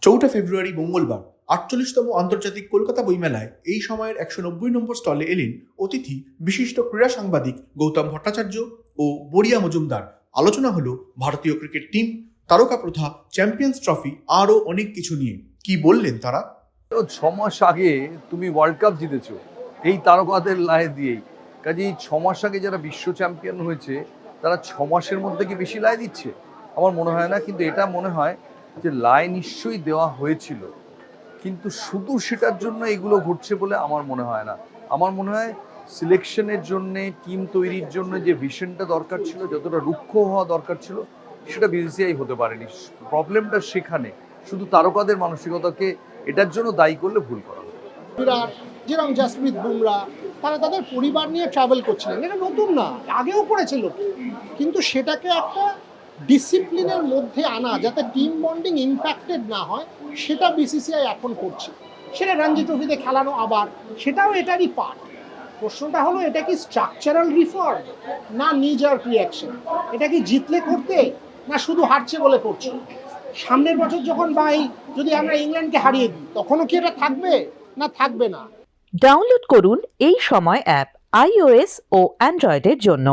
4 ফেব্রুয়ারি মঙ্গলবার 48তম আন্তর্জাতিক কলকাতা বইমেলায় এই সময়ের 190 নম্বর স্টলে এলেন অতিথি বিশিষ্ট ক্রীড়া সাংবাদিক গৌতম ভট্টাচার্য ও বরিয়া মজুমদার। আলোচনা হলো ভারতীয় ক্রিকেট টিম, তারকা প্রথা, চ্যাম্পিয়ন্স ট্রফি আরও অনেক কিছু নিয়ে। কি বললেন তারা? 6 মাস আগে তুমি ওয়ার্ল্ড কাপ জিতেছো এই তারকাদের লাই দিয়েই। কাজেই 6 মাস আগে যারা বিশ্ব চ্যাম্পিয়ন হয়েছে তারা 6 মাসের মধ্যে কি বেশি লাই দিচ্ছে? আমার মনে হয় না, কিন্তু এটা মনে হয় যে লাই নিশ্চয়ই দেওয়া হয়েছিল, কিন্তু শুধু সেটার জন্য এগুলো ঘটছে বলে আমার মনে হয় না। আমার মনে হয় সিলেকশনের জন্যে, টিম তৈরির জন্য যে ভিশনটা দরকার ছিল, যতটা রুক্ষ হওয়া দরকার ছিল, সেটা বিসিসিআই হতে পারেনি। প্রবলেমটা সেখানে, শুধু তারকাদের মানসিকতাকে এটার জন্য দায়ী করলে ভুল করা হবে। বিরাট, যেরকম জাসপ্রীত বুমরা, তারা তাদের পরিবার নিয়ে ট্রাভেল করছিলেন, এটা নতুন না, আগেও করেছিল, কিন্তু সেটাকে একটা ডিসিপ্লিনের মধ্যে আনা যাতে টিম বন্ডিং ইম্প্যাক্টেড না হয়, সেটা বিসিসিআই এখন করছে। সেটা রঞ্জি ট্রফিতে খেলানো আবার, সেটাও এটারই পার্ট। প্রশ্নটা হলো, এটা কি স্ট্রাকচারাল রিফর্ম না নিজার রিঅ্যাকশন? এটা কি জিতলে করতে, না শুধু হারছে বলে করছে? সামনের বছর যখন যদি আমরা ইংল্যান্ডকে হারিয়ে দিই, তখনও কি এটা থাকবে না থাকবে না? ডাউনলোড করুন এই সময় অ্যাপ iOS ও অ্যান্ড্রয়েডের জন্য।